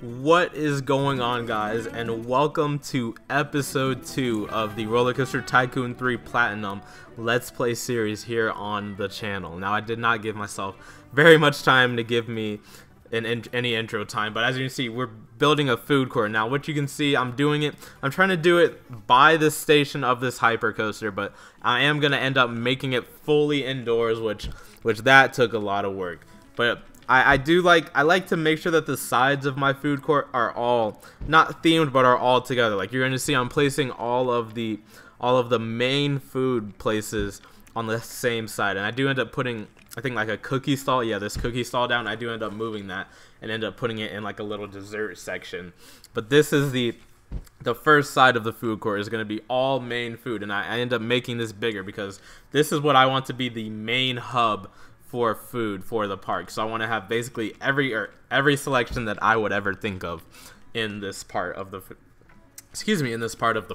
What is going on, guys, and welcome to episode 2 of the Roller Coaster Tycoon 3 Platinum Let's Play series here on the channel. Now, I did not give myself very much time to give me any intro time, but as you can see, we're building a food court. Now, what you can see, I'm trying to do it by the station of this hyper coaster, but I am going to end up making it fully indoors, which that took a lot of work. But I like to make sure that the sides of my food court are all not themed, but are all together. Like you're going to see, I'm placing all of the main food places on the same side, and I do end up putting, I think, like a cookie stall. Yeah, this cookie stall down. I do end up moving that and end up putting it in like a little dessert section. But this is the first side of the food court is going to be all main food, and I end up making this bigger because this is what I want to be the main hub for food for the park. So I want to have basically every selection that I would ever think of in this part of the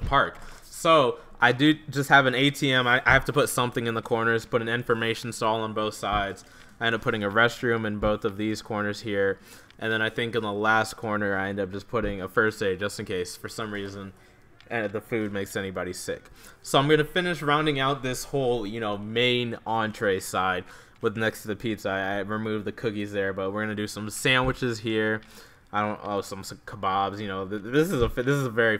park. So I do just have an ATM. I have to put something in the corners, put an information stall on both sides. I end up putting a restroom in both of these corners here, and then I think in the last corner I end up just putting a first aid just in case for some reason the food makes anybody sick. So I'm gonna finish rounding out this whole main entree side with next to the pizza. I removed the cookies there, but we're gonna do some sandwiches here. Some kebabs. This is a very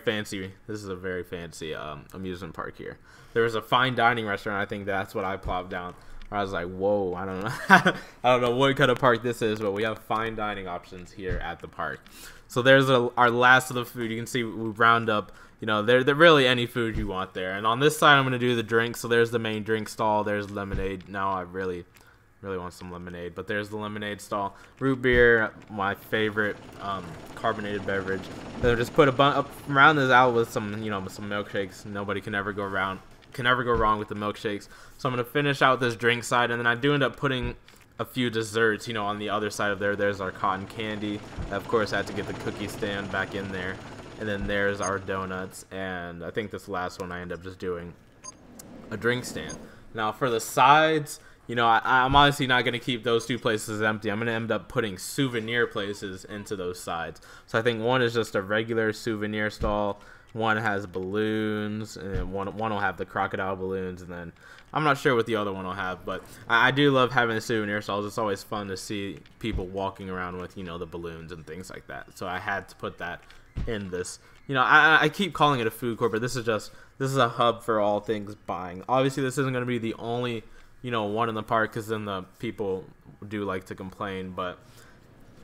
fancy amusement park here. There was a fine dining restaurant. I think that's what I plopped down. I was like, whoa, I don't know. I don't know what kind of park this is, but we have fine dining options here at the park. So there's our last of the food. You can see we round up, they're really any food you want there. And on this side, I'm going to do the drinks. So there's the main drink stall. There's lemonade. Now I really want some lemonade, but there's the lemonade stall. Root beer, my favorite carbonated beverage. Then just put round this out with some some milkshakes. Nobody can ever go wrong with the milkshakes. So I'm gonna finish out this drink side, and then I do end up putting a few desserts on the other side of there. There's our cotton candy. I, of course, had to get the cookie stand back in there, and then there's our donuts, and I think this last one I end up just doing a drink stand. Now for the sides, I'm honestly not going to keep those two places empty. I'm going to end up putting souvenir places into those sides. So I think one is just a regular souvenir stall. One has balloons, and one will have the crocodile balloons, and then I'm not sure what the other one will have, but I do love having the souvenir stalls. It's always fun to see people walking around with, the balloons and things like that. So I had to put that in this. I keep calling it a food court, but this is a hub for all things buying. Obviously, this isn't going to be the only one in the park, because then the people do like to complain, but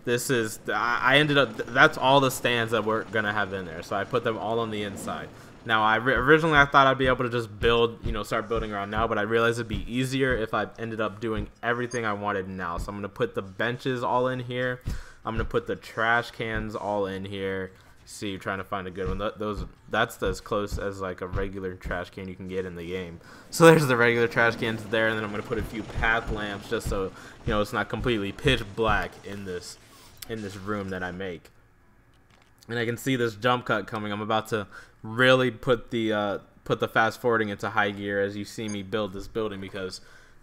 this is, that's all the stands that we're gonna have in there, so I put them all on the inside. Now, originally I thought I'd be able to just build, start building around now, but I realized it'd be easier if I ended up doing everything I wanted now. So I'm gonna put the benches all in here. I'm gonna put the trash cans all in here. See, trying to find a good one. That's as close as like a regular trash can you can get in the game. So there's the regular trash cans there, and then I'm gonna put a few path lamps just so it's not completely pitch black in this room that I make. And I can see this jump cut coming. I'm about to really put the fast forwarding into high gear as you see me build this building, because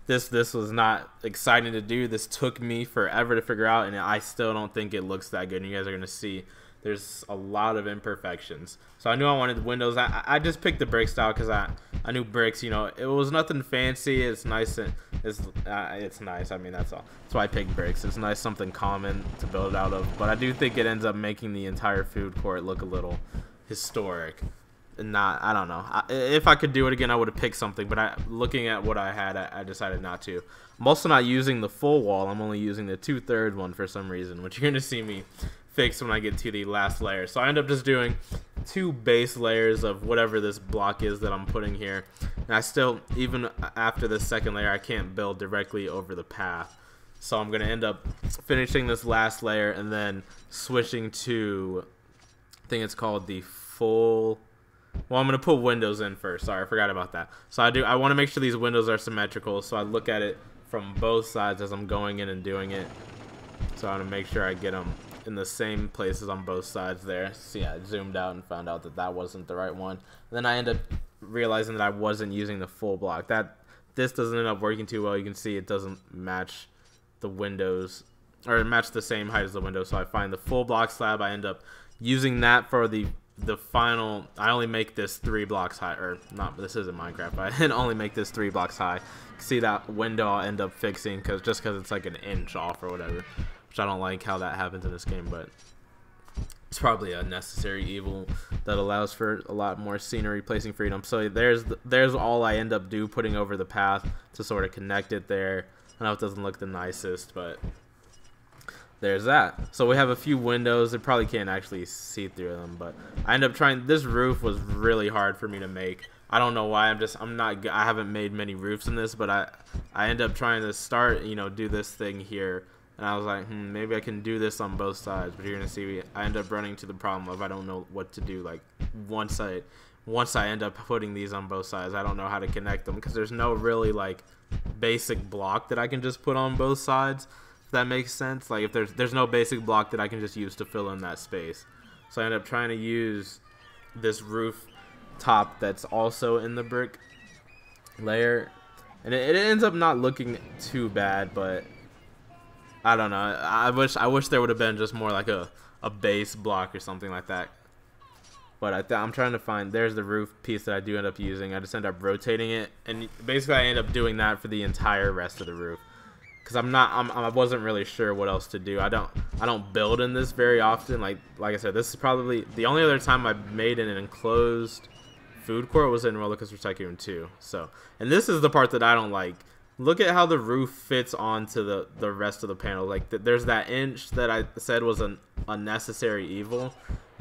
this was not exciting to do. This took me forever to figure out, and I still don't think it looks that good. And you guys are gonna see there's a lot of imperfections. So I knew I wanted windows. I just picked the brick style because I knew bricks, it was nothing fancy. It's nice, and it's nice. I mean, that's all. That's why I picked bricks. It's nice, something common to build out of. But I do think it ends up making the entire food court look a little historic. And I don't know. If I could do it again, I would have picked something. But looking at what I had, I decided not to. I'm also not using the full wall. I'm only using the 2/3 one for some reason, which you're going to see me fix when I get to the last layer. So I end up just doing 2 base layers of whatever this block is that I'm putting here. And I still, even after the second layer, I can't build directly over the path. So I'm going to end up finishing this last layer and then switching to, I think it's called the full. Well, I'm going to put windows in first. Sorry, I forgot about that. So I want to make sure these windows are symmetrical. So I look at it from both sides as I'm going in and doing it. So I want to make sure I get them in the same places on both sides there. See, I zoomed out and found out that wasn't the right one. And then I ended up realizing that I wasn't using the full block. This doesn't end up working too well. You can see it doesn't match the windows or match the same height as the window. So I find the full block slab. I end up using that for the final. I only make this 3 blocks high, or not, this isn't Minecraft, but I didn't only make this 3 blocks high. See that window I'll end up fixing just because it's like an inch off or whatever, which I don't like how that happens in this game, but it's probably a necessary evil that allows for a lot more scenery placing freedom. So there's all I end up putting over the path to sort of connect it there. I know it doesn't look the nicest, but there's that. So we have a few windows. It probably can't actually see through them, but I end up trying. This roof was really hard for me to make. I don't know why. I haven't made many roofs in this, but I end up trying to start, do this thing here, and I was like, maybe I can do this on both sides. But you're gonna see, I end up running into the problem of I don't know what to do. Like once I end up putting these on both sides, I don't know how to connect them because there's no really like basic block that I can just put on both sides. If that makes sense. Like if there's no basic block that I can just use to fill in that space. So I end up trying to use this roof top that's also in the brick layer, and it ends up not looking too bad, but I don't know. I wish there would have been just more like a base block or something like that. But I'm trying to find. There's the roof piece that I do end up using. I just end up rotating it, and basically I end up doing that for the entire rest of the roof. Because I wasn't really sure what else to do. I don't build in this very often. Like I said, this is probably the only other time I've made an enclosed food court was in Roller Coaster Tycoon 2. So, and this is the part that I don't like. Look at how the roof fits onto the rest of the panel. Like there's that inch that I said was an unnecessary evil.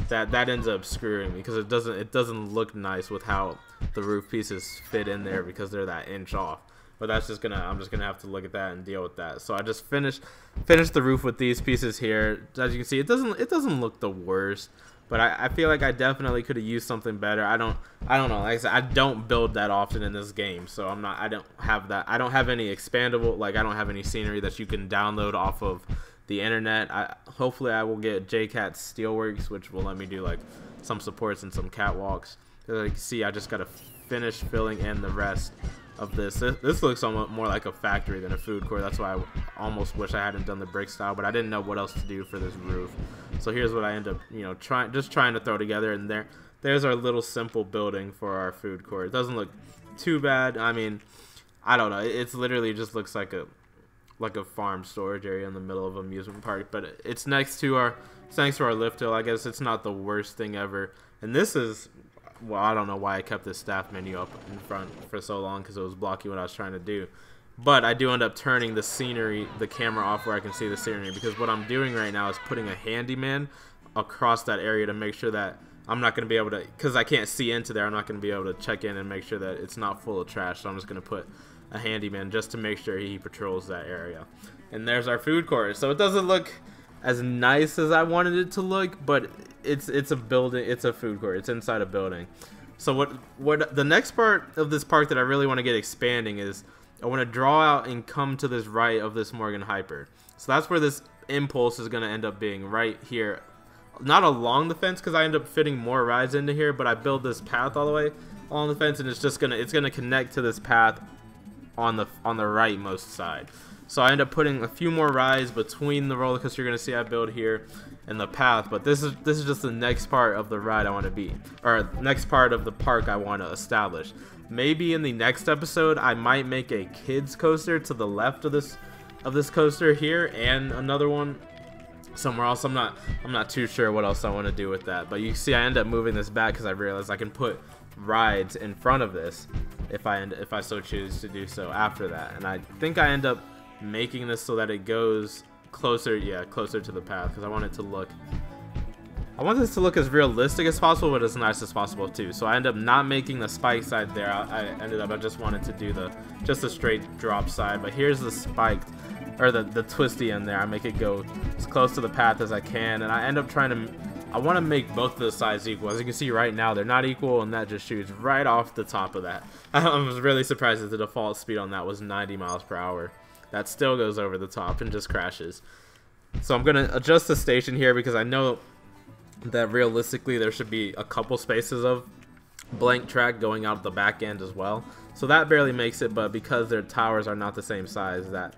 That ends up screwing me because it doesn't look nice with how the roof pieces fit in there because they're that inch off. But I'm just gonna have to look at that and deal with that. So I just finished the roof with these pieces here. As you can see, it doesn't look the worst, but I feel like I definitely could have used something better. I don't know. Like I said, I don't build that often in this game, so I don't have any expandable, like I don't have any scenery that you can download off of the internet. Hopefully I will get JCat Steelworks, which will let me do like some supports and some catwalks. As you can see, I just gotta finish filling in the rest of this. This looks somewhat more like a factory than a food court. That's why I almost wish I hadn't done the brick style, but I didn't know what else to do for this roof. So here's what I end up, trying to throw together. And there's our little simple building for our food court. It doesn't look too bad. I mean, I don't know. It's literally just looks like a farm storage area in the middle of an amusement park. But it's next to our lift hill. I guess it's not the worst thing ever. And this is, well, I don't know why I kept this staff menu up in front for so long because it was blocking what I was trying to do. But I do end up turning the camera off where I can see the scenery, because what I'm doing right now is putting a handyman across that area to make sure that I'm not going to be able to, because I can't see into there, I'm not going to be able to check in and make sure that it's not full of trash. So I'm just going to put a handyman just to make sure he patrols that area. And there's our food court. So it doesn't look as nice as I wanted it to look, but it's a building, it's a food court, it's inside a building. So what the next part of this park that I really want to get expanding is I want to draw out and come to this right of this Morgan Hyper. So that's where this impulse is going to end up being, right here, not along the fence, because I end up fitting more rides into here, but I build this path all the way along the fence, and it's gonna connect to this path on the rightmost side. So I end up putting a few more rides between the roller coaster you're gonna see I build here and the path. But this is just the next part of the ride I want to be, or next part of the park I want to establish. Maybe in the next episode I might make a kids coaster to the left of this coaster here, and another one somewhere else. I'm not too sure what else I want to do with that. But you see I end up moving this back because I realized I can put rides in front of this if I so choose to do so after that. And I think I end up making this so that it goes closer to the path, because I want this to look as realistic as possible, but as nice as possible too. So I end up not making the spike side there. I just wanted to do just a straight drop side. But here's the spiked, or the twisty end there. I make it go as close to the path as I can, and I end up I want to make both of the sides equal. As you can see right now, they're not equal, and that just shoots right off the top of that. I was really surprised that the default speed on that was 90 miles per hour. That still goes over the top and just crashes. So I'm going to adjust the station here, because I know that realistically there should be a couple spaces of blank track going out the back end as well. So that barely makes it, but because their towers are not the same size, that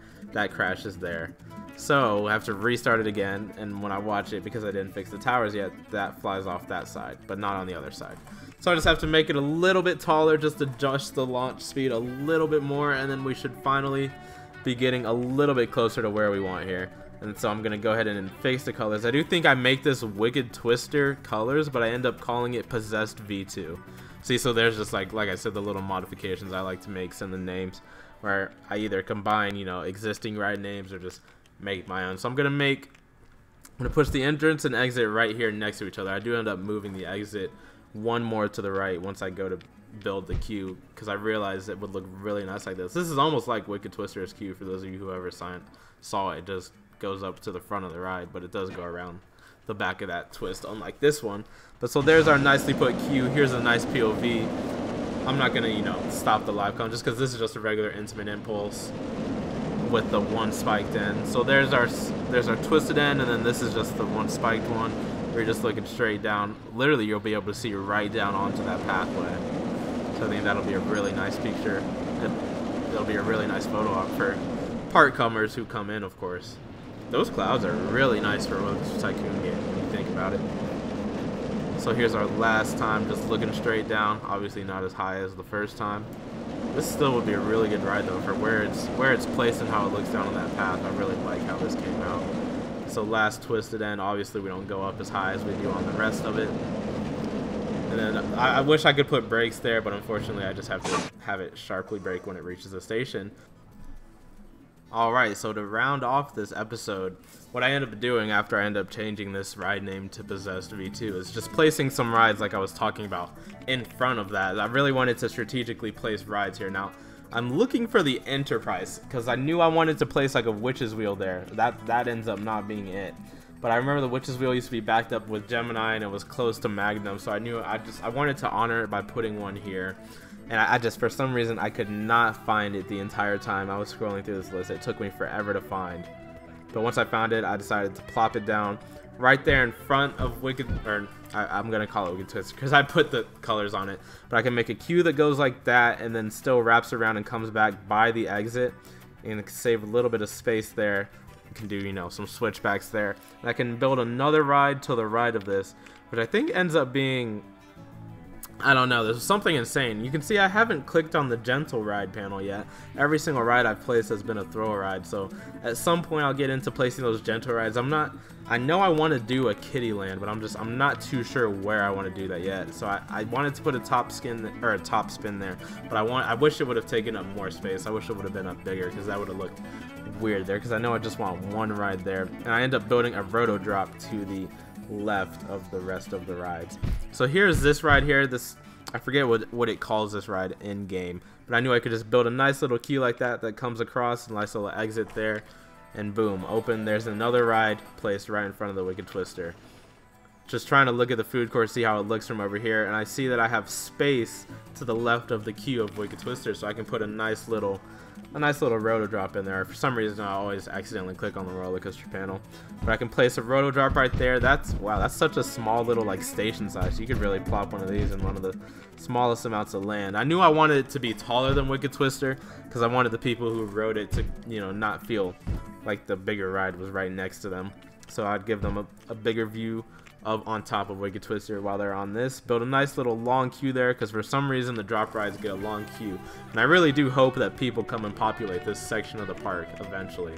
crashes there. So I have to restart it again, and when I watch it, because I didn't fix the towers yet, that flies off that side, but not on the other side. So I just have to make it a little bit taller, just adjust the launch speed a little bit more, and then we should finally be getting a little bit closer to where we want here. And so I'm going to go ahead and fix the colors. I do think I make this Wicked Twister colors, but I end up calling it Possessed V2. See, so there's just like I said, the little modifications I like to make in the names, where I either combine, you know, existing ride names or just make my own. So I'm gonna push the entrance and exit right here next to each other. I do end up moving the exit one more to the right once I go to build the queue, because I realized it would look really nice like this. This is almost like Wicked Twister's queue for those of you who ever saw it. It just goes up to the front of the ride, but it does go around the back of that twist, unlike this one. But so there's our nicely put queue. Here's a nice POV. I'm not gonna, you know, stop the live count just because this is just a regular Intamin impulse with the one spiked end. So there's our twisted end, and then this is just the one spiked one. We're just looking straight down. Literally, you'll be able to see right down onto that pathway. So I think that'll be a really nice picture. It'll be a really nice photo op for park comers who come in, of course. Those clouds are really nice for a Tycoon game when you think about it. So here's our last time, just looking straight down. Obviously not as high as the first time. This still would be a really good ride though, for where it's placed and how it looks down on that path. I really like how this came out. So last twisted end, obviously we don't go up as high as we do on the rest of it. And then I wish I could put brakes there, but unfortunately I just have to have it sharply brake when it reaches the station. Alright, so to round off this episode, what I ended up doing after I ended up changing this ride name to Possessed V2 is just placing some rides like I was talking about in front of that. I really wanted to strategically place rides here. Now, I'm looking for the Enterprise because I knew I wanted to place like a Witch's Wheel there. That ends up not being it. But I remember the Witch's Wheel used to be backed up with Gemini and it was close to Magnum, so I knew I wanted to honor it by putting one here. And I just, for some reason, I could not find it the entire time I was scrolling through this list. It took me forever to find. But once I found it, I decided to plop it down right there in front of Wicked, or I'm going to call it Wicked Twister because I put the colors on it. But I can make a queue that goes like that and then still wraps around and comes back by the exit. And save a little bit of space there. You can do, you know, some switchbacks there. And I can build another ride to the right of this, which I think ends up being... I don't know, there's something insane. You can see I haven't clicked on the gentle ride panel yet. Every single ride I've placed has been a throw ride, so at some point I'll get into placing those gentle rides. I know I want to do a kiddie land, but I'm not too sure where I want to do that yet. So I wanted to put a top spin there, but I wish it would have taken up more space. I wish it would have been up bigger because that would have looked weird there, because I know I just want one ride there. And I end up building a roto drop to the left of the rest of the rides. So here's this ride here. I forget what it calls this ride in game, but I knew I could just build a nice little queue like that comes across, a nice little exit there, and boom, open. There's another ride placed right in front of the Wicked Twister. Just trying to look at the food court, see how it looks from over here, and I see that I have space to the left of the queue of Wicked Twister, so I can put a nice little roto drop in there. For some reason I always accidentally click on the roller coaster panel, but I can place a roto drop right there. That's such a small little like station size. You could really plop one of these in one of the smallest amounts of land. I knew I wanted it to be taller than Wicked Twister because I wanted the people who rode it to, you know, not feel like the bigger ride was right next to them. So I'd give them a bigger view of on top of Wicked Twister while they're on this. Build a nice little long queue there because for some reason the drop rides get a long queue, and I really do hope that people come and populate this section of the park eventually.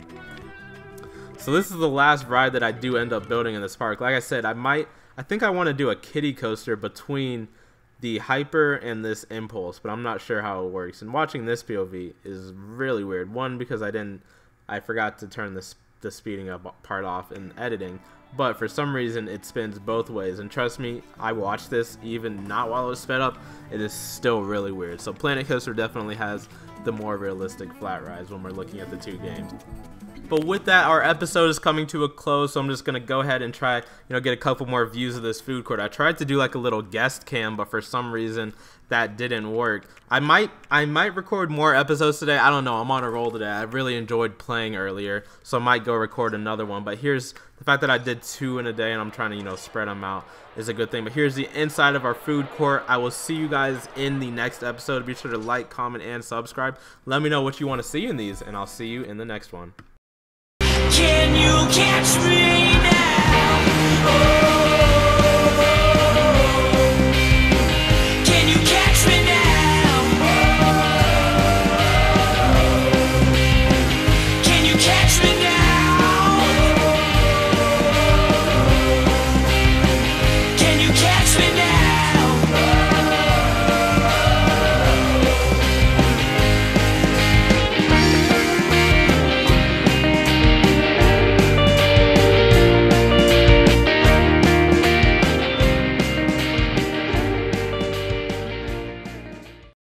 So this is the last ride that I do end up building in this park. Like I said, I think I want to do a kiddie coaster between the Hyper and this Impulse, but I'm not sure how it works. And watching this POV is really weird. One, because I forgot to turn the speeding up part off in editing, but for some reason it spins both ways, and trust me, I watched this even not while it was sped up. It is still really weird. So Planet Coaster definitely has the more realistic flat rides when we're looking at the two games. But with that, our episode is coming to a close, so I'm just gonna go ahead and try, get a couple more views of this food court. I tried to do like a little guest cam, but for some reason that didn't work. I might record more episodes today. I don't know. I'm on a roll today. I really enjoyed playing earlier, so I might go record another one. But here's the fact that I did 2 in a day, and I'm trying to spread them out is a good thing. But here's the inside of our food court. I will see you guys in the next episode. Be sure to like, comment, and subscribe. Let me know what you want to see in these, and I'll see you in the next one. Yeah.